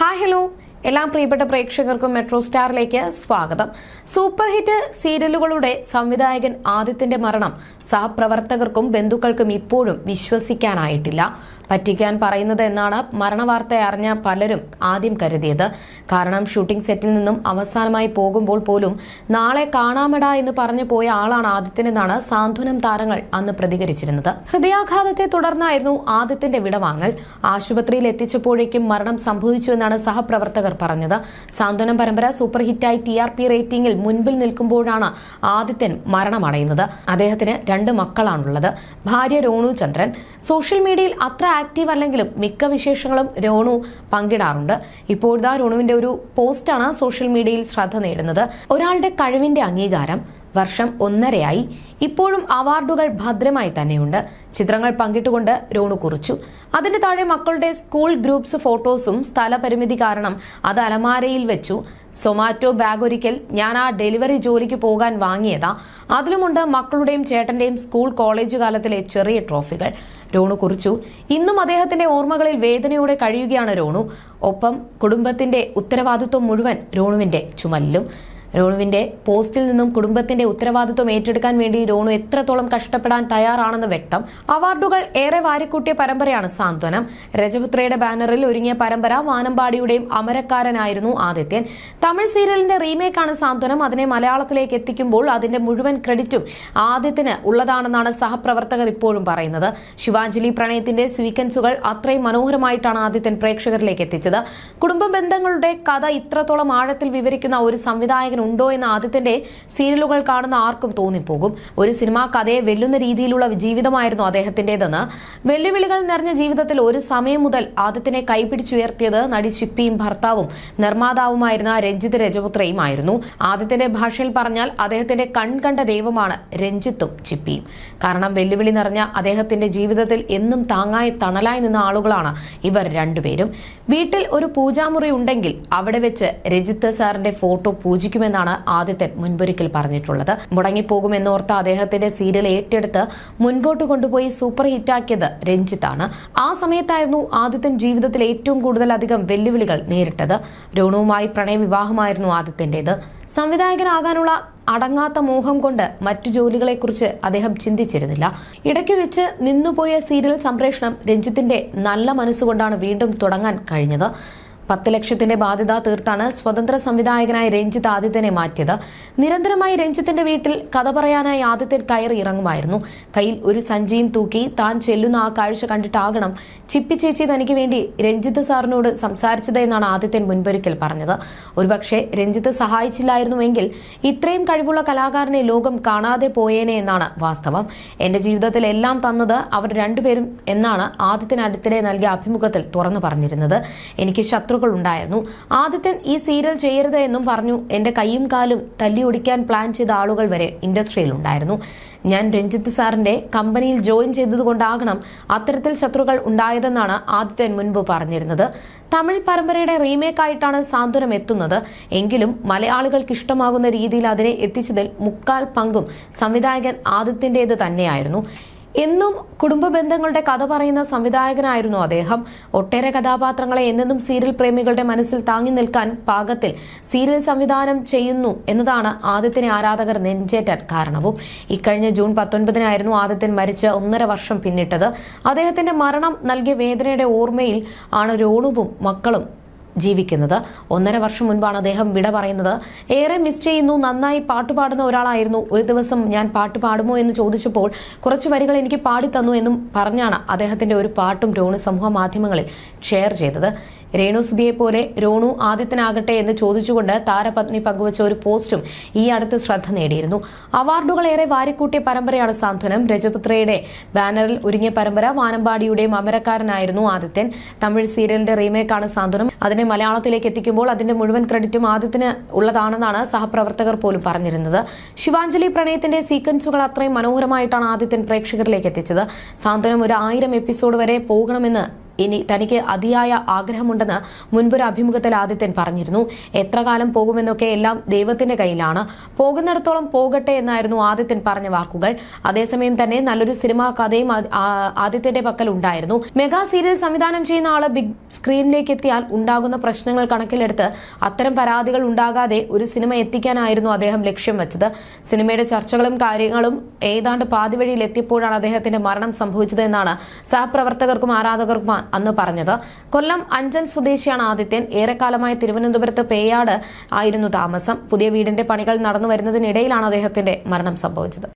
Hi hello എല്ലാ പ്രിയപ്പെട്ട പ്രേക്ഷകർക്കും മെട്രോ സ്റ്റാറിലേക്ക് സ്വാഗതം. സൂപ്പർ ഹിറ്റ് സീരിയലുകളുടെ സംവിധായകൻ ആദിത്യന്റെ മരണം സഹപ്രവർത്തകർക്കും ബന്ധുക്കൾക്കും ഇപ്പോഴും വിശ്വസിക്കാനായിട്ടില്ല. പറ്റിക്കാൻ പറയുന്നത് എന്നാണ് മരണവാർത്ത അറിഞ്ഞ പലരും ആദ്യം കരുതിയത്. കാരണം ഷൂട്ടിംഗ് സെറ്റിൽ നിന്നും അവസാനമായി പോകുമ്പോൾ പോലും നാളെ കാണാമെടാ എന്ന് പറഞ്ഞു പോയ ആളാണ് ആദിത്യനെന്നാണ് സാന്ത്വനം താരങ്ങൾ അന്ന് പ്രതികരിച്ചിരുന്നത്. ഹൃദയാഘാതത്തെ തുടർന്നായിരുന്നു ആദിത്യന്റെ വിടവാങ്ങൽ. ആശുപത്രിയിൽ എത്തിച്ചപ്പോഴേക്കും മരണം സംഭവിച്ചു എന്നാണ് സഹപ്രവർത്തകർ പറഞ്ഞത്. സാന്ത്വനം പരമ്പര സൂപ്പർ ഹിറ്റായി TRP റേറ്റിംഗിൽ മുൻപിൽ നിൽക്കുമ്പോഴാണ് ആദിത്യൻ മരണമടയുന്നത്. അദ്ദേഹത്തിന് 2 മക്കളാണുള്ളത്. ഭാര്യ രോണു ചന്ദ്രൻ. സോഷ്യൽ മീഡിയയിൽ അത്ര ആക്റ്റീവ് അല്ലെങ്കിലും മിക്ക വിശേഷങ്ങളും രോണു പങ്കിടാറുണ്ട്. ഇപ്പോഴത്തെ രോണുവിന്റെ ഒരു പോസ്റ്റാണ് സോഷ്യൽ മീഡിയയിൽ ശ്രദ്ധ നേടുന്നത്. ഒരാളുടെ കഴിവിന്റെ അംഗീകാരം. വർഷം 1.5 ഇപ്പോഴും അവാർഡുകൾ ഭദ്രമായി തന്നെയുണ്ട്. ചിത്രങ്ങൾ പങ്കിട്ടുകൊണ്ട് രോണു കുറിച്ചു. അതിന്റെ താഴെ മക്കളുടെ സ്കൂൾ ഗ്രൂപ്പ്സ് ഫോട്ടോസും സ്ഥലപരിമിതി കാരണം അത് അലമാരയിൽ വെച്ചു. സൊമാറ്റോ ബാഗ് ഒരിക്കൽ ഞാൻ ആ ഡെലിവറി ജോലിക്ക് പോകാൻ വാങ്ങിയതാ. അതിലുമുണ്ട് മക്കളുടെയും ചേട്ടന്റെയും സ്കൂൾ കോളേജ് കാലത്തിലെ ചെറിയ ട്രോഫികൾ. രോണു കുറിച്ചു. ഇന്നും അദ്ദേഹത്തിന്റെ ഓർമ്മകളിൽ വേദനയോടെ കഴിയുകയാണ് രോണു. ഒപ്പം കുടുംബത്തിന്റെ ഉത്തരവാദിത്വം മുഴുവൻ രോണുവിന്റെ ചുമലിലും. രോണുവിന്റെ പോസ്റ്റിൽ നിന്നും കുടുംബത്തിന്റെ ഉത്തരവാദിത്വം ഏറ്റെടുക്കാൻ വേണ്ടി രോണു എത്രത്തോളം കഷ്ടപ്പെടാൻ തയ്യാറാണെന്ന് വ്യക്തം. അവാർഡുകൾ ഏറെ വാരിക്കൂട്ടിയ പരമ്പരയാണ് സാന്ത്വനം. രജപുത്രയുടെ ബാനറിൽ ഒരുങ്ങിയ പരമ്പര വാനമ്പാടിയുടെയും അമരക്കാരനായിരുന്നു ആദിത്യൻ. തമിഴ് സീരിയലിന്റെ റീമേക്കാണ് സാന്ത്വനം. അതിനെ മലയാളത്തിലേക്ക് എത്തിക്കുമ്പോൾ അതിന്റെ മുഴുവൻ ക്രെഡിറ്റും ആദിത്യന് ഉള്ളതാണെന്നാണ് സഹപ്രവർത്തകർ ഇപ്പോഴും പറയുന്നത്. ശിവാഞ്ജലി പ്രണയത്തിന്റെ സ്വീക്വൻസുകൾ അത്രയും മനോഹരമായിട്ടാണ് ആദിത്യൻ പ്രേക്ഷകരിലേക്ക് എത്തിച്ചത്. കുടുംബ ബന്ധങ്ങളുടെ കഥ ഇത്രത്തോളം ആഴത്തിൽ വിവരിക്കുന്ന ഒരു സംവിധായകൻ ഉണ്ടോ എന്ന് ആദിത്യന്റെ സീരിയലുകൾ കാണുന്ന ആർക്കും തോന്നിപ്പോകും. ഒരു സിനിമാ കഥയെ വെല്ലുന്ന രീതിയിലുള്ള ജീവിതമായിരുന്നു അദ്ദേഹത്തിന്റേതെന്ന്. വെല്ലുവിളികൾ നിറഞ്ഞ ജീവിതത്തിൽ ഒരു സമയം മുതൽ ആദിത്യനെ കൈപിടിച്ചുയർത്തിയത് നടി ചിപ്പിയും ഭർത്താവും നിർമ്മാതാവുമായിരുന്ന രഞ്ജിത്ത് രജപുത്രയുമായിരുന്നു. ആദിത്യന്റെ ഭാഷയിൽ പറഞ്ഞാൽ അദ്ദേഹത്തിന്റെ കൺകണ്ട ദൈവമാണ് രഞ്ജിത്തും ചിപ്പിയും. കാരണം വെല്ലുവിളി നിറഞ്ഞ അദ്ദേഹത്തിന്റെ ജീവിതത്തിൽ എന്നും താങ്ങായി തണലായി നിന്ന ആളുകളാണ് ഇവർ രണ്ടുപേരും. വീട്ടിൽ ഒരു പൂജാമുറി ഉണ്ടെങ്കിൽ അവിടെ വെച്ച് രഞ്ജിത്ത് സാറിന്റെ ഫോട്ടോ പൂജിക്കുമെന്നാണ് ആദിത്യൻ മുൻപൊരിക്കൽ പറഞ്ഞിട്ടുള്ളത്. മുടങ്ങിപ്പോകുമെന്നോർത്ത അദ്ദേഹത്തിന്റെ സീരിയൽ ഏറ്റെടുത്ത് മുൻപോട്ട് കൊണ്ടുപോയി സൂപ്പർ ഹിറ്റാക്കിയത് രഞ്ജിത്താണ്. ആ സമയത്തായിരുന്നു ആദിത്യൻ ജീവിതത്തിൽ ഏറ്റവും കൂടുതൽ അധികം വെല്ലുവിളികൾ നേരിട്ടത്. രോണുവുമായി പ്രണയവിവാഹമായിരുന്നു ആദിത്യന്റേത്. സംവിധായകനാകാനുള്ള അടങ്ങാത്ത മോഹം കൊണ്ട് മറ്റു ജോലികളെക്കുറിച്ച് അദ്ദേഹം ചിന്തിച്ചിരുന്നില്ല. ഇടയ്ക്ക് വെച്ച് നിന്നുപോയ സീരിയൽ സംപ്രേഷണം രഞ്ജിത്തിന്റെ നല്ല മനസ്സുകൊണ്ടാണ് വീണ്ടും തുടങ്ങാൻ കഴിഞ്ഞത്. 10 ലക്ഷത്തിന്റെ ബാധ്യത തീർത്താണ് സ്വതന്ത്ര സംവിധായകനായി രഞ്ജിത്ത് ആദിത്യനെ മാറ്റിയത്. നിരന്തരമായി രഞ്ജിത്തിന്റെ വീട്ടിൽ കഥ പറയാനായി ആദിത്യൻ കയറി ഇറങ്ങുമായിരുന്നു. കയ്യിൽ ഒരു സഞ്ചിയും തൂക്കി താൻ ചെല്ലുന്ന ആ കാഴ്ച കണ്ടിട്ടാകണം ചിപ്പി ചേച്ചി തനിക്ക് വേണ്ടി രഞ്ജിത്ത് സാറിനോട് സംസാരിച്ചത് എന്നാണ് ആദിത്യൻ മുൻപൊരിക്കൽ പറഞ്ഞത്. ഒരുപക്ഷെ രഞ്ജിത്ത് സഹായിച്ചില്ലായിരുന്നുവെങ്കിൽ ഇത്രയും കഴിവുള്ള കലാകാരനെ ലോകം കാണാതെ പോയേനെ എന്നാണ് വാസ്തവം. എന്റെ ജീവിതത്തിൽ എല്ലാം തന്നത് അവർ രണ്ടുപേരും എന്നാണ് ആദിത്യൻ അടുത്തിടെ നൽകിയ അഭിമുഖത്തിൽ തുറന്നു പറഞ്ഞിരുന്നത്. എനിക്ക് ഉണ്ടായിരുന്നു. ആദിത്യൻ ഈ സീരിയൽ ചെയ്യരുത് എന്നും പറഞ്ഞു. എന്റെ കൈയും കാലും തല്ലിയൊടിക്കാൻ പ്ലാൻ ചെയ്ത ആളുകൾ വരെ ഇൻഡസ്ട്രിയിൽ ഉണ്ടായിരുന്നു. ഞാൻ രഞ്ജിത്ത് സാറിന്റെ കമ്പനിയിൽ ജോയിൻ ചെയ്തതുകൊണ്ടാകണം അത്തരത്തിൽ ശത്രുക്കൾ ഉണ്ടായതെന്നാണ് ആദിത്യൻ മുൻപ് പറഞ്ഞിരുന്നത്. തമിഴ് പരമ്പരയുടെ റീമേക്കായിട്ടാണ് സാന്ത്വനം എത്തുന്നത്. എങ്കിലും മലയാളികൾക്ക് ഇഷ്ടമാകുന്ന രീതിയിൽ അതിനെ എത്തിച്ചതിൽ 3/4 പങ്കും സംവിധായകൻ ആദിത്യന്റേത് തന്നെയായിരുന്നു. എന്നും കുടുംബ ബന്ധങ്ങളുടെ കഥ പറയുന്ന സംവിധായകനായിരുന്നു അദ്ദേഹം. ഒട്ടേറെ കഥാപാത്രങ്ങളെ എന്നെന്നും സീരിയൽ പ്രേമികളുടെ മനസ്സിൽ താങ്ങി നിൽക്കാൻ പാകത്തിൽ സീരിയൽ സംവിധാനം ചെയ്യുന്നു എന്നതാണ് ആദിത്യനെ ആരാധകർ നെഞ്ചേറ്റാൻ കാരണവും. ഇക്കഴിഞ്ഞ ജൂൺ 19-നായിരുന്നു ആദിത്യൻ മരിച്ച് 1.5 വർഷം പിന്നിട്ടത്. അദ്ദേഹത്തിന്റെ മരണം നൽകിയ വേദനയുടെ ഓർമ്മയിൽ ആണ് രോണുവും മക്കളും ജീവിക്കുന്നത്. 1.5 വർഷം മുൻപാണ് അദ്ദേഹം വിട പറയുന്നത്. ഏറെ മിസ് ചെയ്യുന്നു. നന്നായി പാട്ടുപാടുന്ന ഒരാളായിരുന്നു. ഒരു ദിവസം ഞാൻ പാട്ട് പാടുമോ എന്ന് ചോദിച്ചപ്പോൾ കുറച്ച് വരികൾ എനിക്ക് പാടിത്തന്നു എന്നും പറഞ്ഞാണ് അദ്ദേഹത്തിന്റെ ഒരു പാട്ടും രോണു സമൂഹ മാധ്യമങ്ങളിൽ ഷെയർ ചെയ്തത്. രേണു സുധിയെ പോലെ രോണു ആദിത്യനാകട്ടെ എന്ന് ചോദിച്ചുകൊണ്ട് താരപത്നി പങ്കുവച്ച ഒരു പോസ്റ്റും ഈ അടുത്ത് ശ്രദ്ധ നേടിയിരുന്നു. അവാർഡുകൾ ഏറെ വാരിക്കൂട്ടിയ പരമ്പരയാണ് സാന്ത്വനം. രജപുത്രയുടെ ബാനറിൽ ഒരുങ്ങിയ പരമ്പര വാനമ്പാടിയുടെയും അമരക്കാരനായിരുന്നു ആദിത്യൻ. തമിഴ് സീരിയലിന്റെ റീമേക്കാണ് സാന്ത്വനം. അതിനെ മലയാളത്തിലേക്ക് എത്തിക്കുമ്പോൾ അതിന്റെ മുഴുവൻ ക്രെഡിറ്റും ആദിത്യന് ഉള്ളതാണെന്നാണ് സഹപ്രവർത്തകർ പോലും പറഞ്ഞിരുന്നത്. ശിവാഞ്ജലി പ്രണയത്തിന്റെ സീക്വൻസുകൾ അത്രയും മനോഹരമായിട്ടാണ് ആദിത്യൻ പ്രേക്ഷകരിലേക്ക് എത്തിച്ചത്. സാന്ത്വനം ഒരു 1000 എപ്പിസോഡ് വരെ പോകണമെന്ന് ഇനി തനിക്ക് അതിയായ ആഗ്രഹമുണ്ടെന്ന് മുൻപൊരു അഭിമുഖത്തിൽ ആദിത്യൻ പറഞ്ഞിരുന്നു. എത്ര കാലം പോകുമെന്നൊക്കെ എല്ലാം ദൈവത്തിന്റെ കയ്യിലാണ്. പോകുന്നിടത്തോളം പോകട്ടെ എന്നായിരുന്നു ആദിത്യൻ പറഞ്ഞ വാക്കുകൾ. അതേസമയം തന്നെ നല്ലൊരു സിനിമാ കഥയും ആദിത്യന്റെ പക്കൽ ഉണ്ടായിരുന്നു. മെഗാ സീരിയൽ സംവിധാനം ചെയ്യുന്ന ആള് ബിഗ് സ്ക്രീനിലേക്ക് എത്തിയാൽ ഉണ്ടാകുന്ന പ്രശ്നങ്ങൾ കണക്കിലെടുത്ത് അത്തരം പരാതികൾ ഉണ്ടാകാതെ ഒരു സിനിമ എത്തിക്കാനായിരുന്നു അദ്ദേഹം ലക്ഷ്യം വെച്ചത്. സിനിമയുടെ ചർച്ചകളും കാര്യങ്ങളും ഏതാണ്ട് പാതിവഴിയിൽ എത്തിയപ്പോഴാണ് അദ്ദേഹത്തിന്റെ മരണം സംഭവിച്ചത് എന്നാണ് സഹപ്രവർത്തകർക്കും ആരാധകർക്കും അന്ന് പറഞ്ഞത്. കൊല്ലം അഞ്ചൽ സ്വദേശിയാണ് ആദിത്യൻ. ഏറെക്കാലമായി തിരുവനന്തപുരത്ത് പേയാട് ആയിരുന്നു താമസം. പുതിയ വീടിന്റെ പണികൾ നടന്നു വരുന്നതിനിടയിലാണ് അദ്ദേഹത്തിന്റെ മരണം സംഭവിച്ചത്.